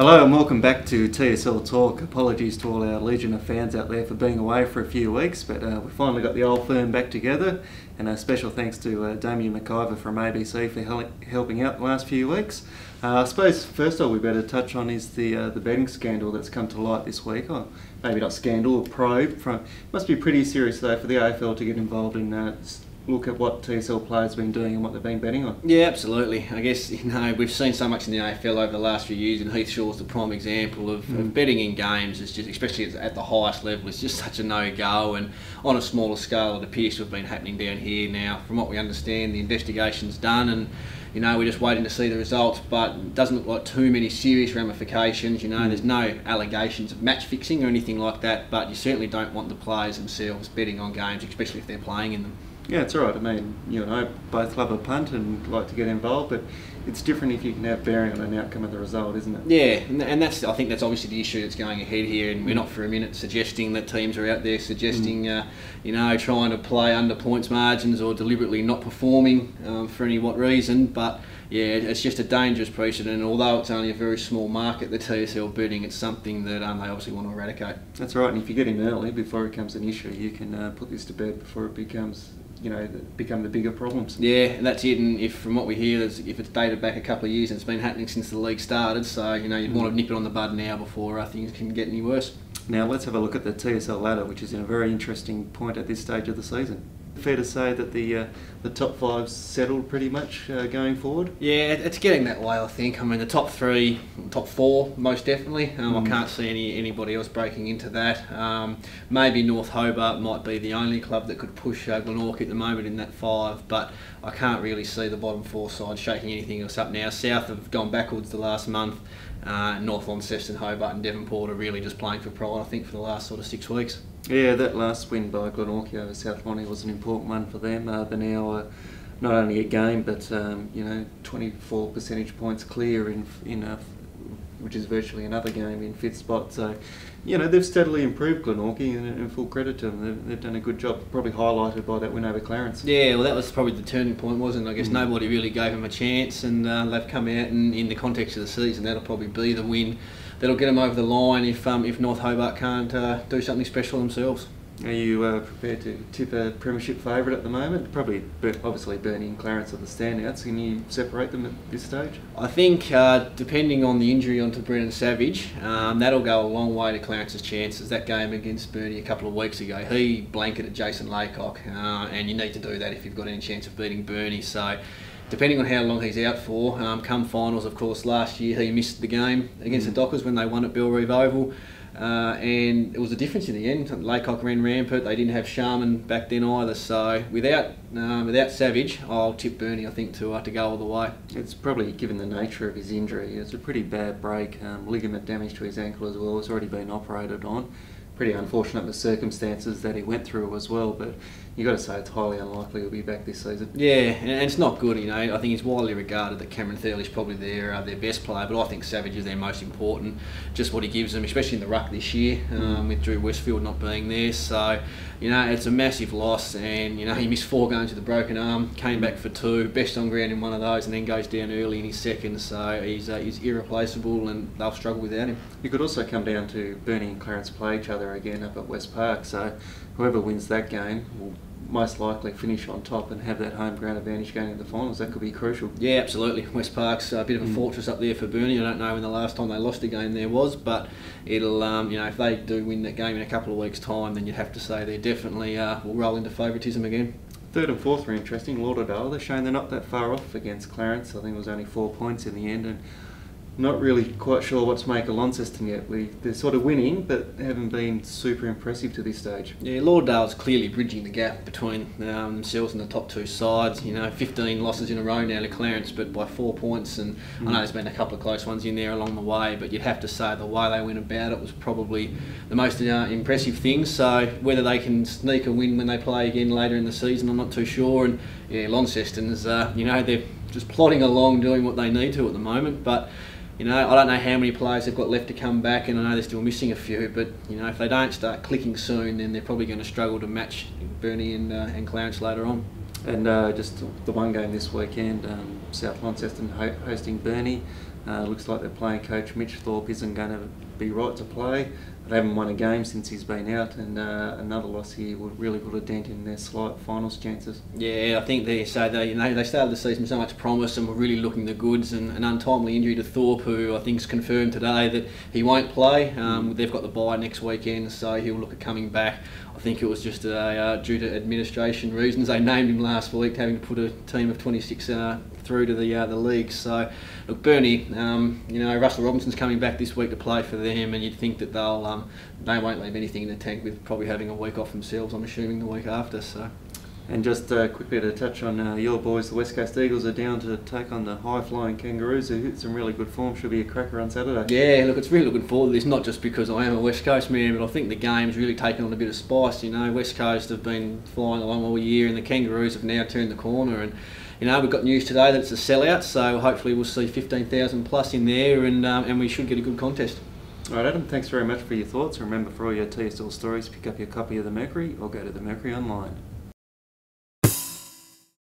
Hello and welcome back to TSL Talk. Apologies to all our legion of fans out there for being away for a few weeks, but we finally got the old firm back together, and a special thanks to Damien McIver from ABC for helping out the last few weeks. I suppose first all we better touch on is the betting scandal that's come to light this week. Or maybe not scandal, or probe. Must be pretty serious though for the AFL to get involved in look at what TSL players have been doing and what they've been betting on. Yeah, absolutely. I guess we've seen so much in the AFL over the last few years, and Heath Shaw's the prime example of betting in games. It's just, especially at the highest level, it's just such a no-go. And on a smaller scale, it appears to have been happening down here now. From what we understand, the investigation's done, and we're just waiting to see the results. But it doesn't look like too many serious ramifications. There's no allegations of match fixing or anything like that. But you certainly don't want the players themselves betting on games, especially if they're playing in them. Yeah, it's all right. I mean, you and I both love a punt and like to get involved, but it's different if you can have bearing on an outcome of the result, isn't it? Yeah, and I think that's obviously the issue that's going ahead here, and we're not for a minute suggesting that teams are out there suggesting, trying to play under points margins or deliberately not performing for any what reason, but yeah, it's just a dangerous precedent. Although it's only a very small market, the TSL betting, it's something that they obviously want to eradicate. That's right, and if you get in early before it becomes an issue, you can put this to bed before it becomes become the bigger problems. Yeah, and that's it. And if, from what we hear, if it's dated back a couple of years, and it's been happening since the league started, so you'd want to nip it on the bud now before things can get any worse. Now let's have a look at the TSL ladder, which is in a very interesting point at this stage of the season. Fair to say that the top five's settled pretty much going forward? Yeah, it's getting that way, I think. I mean, the top three, top four, most definitely. I can't see anybody else breaking into that. Maybe North Hobart might be the only club that could push Glenorchy at the moment in that five, but I can't really see the bottom four sides shaking anything else up now. South have gone backwards the last month. North, Launceston, Hobart and Devonport are really just playing for pride, I think, for the last sort of 6 weeks. Yeah, that last win by Glenorchy over South Lonnie was an important one for them. They're now not only a game, but 24 percentage points clear in which is virtually another game in fifth spot. So, they've steadily improved Glenorchy, and full credit to them. They've done a good job, probably highlighted by that win over Clarence. Yeah, well, that was probably the turning point, wasn't it? I guess nobody really gave them a chance, and they've come out, and in the context of the season, that'll probably be the win that'll get them over the line if North Hobart can't do something special themselves. Are you prepared to tip a premiership favourite at the moment? Probably, obviously, Burnie and Clarence are the standouts. Can you separate them at this stage? I think, depending on the injury onto Brennan Savage, that'll go a long way to Clarence's chances. That game against Burnie a couple of weeks ago, he blanketed Jason Laycock, and you need to do that if you've got any chance of beating Burnie. So, depending on how long he's out for, come finals, of course, last year he missed the game against the Dockers when they won at Bellerive Oval. And it was a difference in the end. Laycock ran rampant. They didn't have Sharman back then either. So without Savage, I'll tip Burnie, I think, to go all the way. It's probably, given the nature of his injury, it's a pretty bad break. Ligament damage to his ankle as well. It's already been operated on. Pretty unfortunate the circumstances that he went through as well, but you've got to say it's highly unlikely he'll be back this season. Yeah, and it's not good, I think it's widely regarded that Cameron Thurley's probably their best player, but I think Savage is their most important, just what he gives them, especially in the ruck this year, with Drew Westfield not being there. So, it's a massive loss, and, he missed 4 games with a broken arm, came back for 2, best on ground in one of those, and then goes down early in his second, so he's irreplaceable, and they'll struggle without him. It could also come down to Burnie and Clarence play each other again up at West Park, so whoever wins that game will most likely finish on top and have that home ground advantage going into the finals. That could be crucial. Yeah, absolutely. West Park's a bit of a fortress up there for Burnie. I don't know when the last time they lost a game there was, but it'll, if they do win that game in a couple of weeks' time, then you'd have to say they definitely will roll into favouritism again. Third and fourth are interesting. Lauderdale, they're showing they're not that far off against Clarence. I think it was only 4 points in the end, and not really quite sure what to make of Launceston yet. They're sort of winning, but haven't been super impressive to this stage. Yeah, Lauderdale's clearly bridging the gap between themselves and the top 2 sides. 15 losses in a row now to Clarence, but by 4 points. And I know there's been a couple of close ones in there along the way, but you'd have to say the way they went about it was probably the most impressive thing. So whether they can sneak a win when they play again later in the season, I'm not too sure. And yeah, Launceston's, they're just plodding along doing what they need to at the moment, but I don't know how many players they've got left to come back, and I know they're still missing a few, but if they don't start clicking soon, then they're probably going to struggle to match Burnie and Clarence later on. And just the one game this weekend, South Launceston hosting Burnie. Looks like their playing coach Mitch Thorpe isn't going to be right to play. They haven't won a game since he's been out, and another loss here would really put a dent in their slight finals chances. Yeah, I think they started the season with so much promise and were really looking the goods. And an untimely injury to Thorpe, who I think's confirmed today that he won't play. They've got the bye next weekend, so he'll look at coming back. I think it was just due to administration reasons. They named him last week, having to put a team of 26 through to the league. So, look, Burnie, Russell Robinson's coming back this week to play for them, and you'd think that they won't leave anything in the tank with probably having a week off themselves, I'm assuming, the week after. So. And just quickly to touch on your boys, the West Coast Eagles are down to take on the high-flying Kangaroos, who hit some really good form. Should be a cracker on Saturday. Yeah, look, it's really looking forward to this, not just because I am a West Coast man, but I think the game's really taken on a bit of spice. West Coast have been flying along all year, and the Kangaroos have now turned the corner. And we've got news today that it's a sellout, so hopefully we'll see 15,000 plus in there, and we should get a good contest. All right, Adam, thanks very much for your thoughts. Remember, for all your TSL stories, pick up your copy of the Mercury or go to the Mercury online.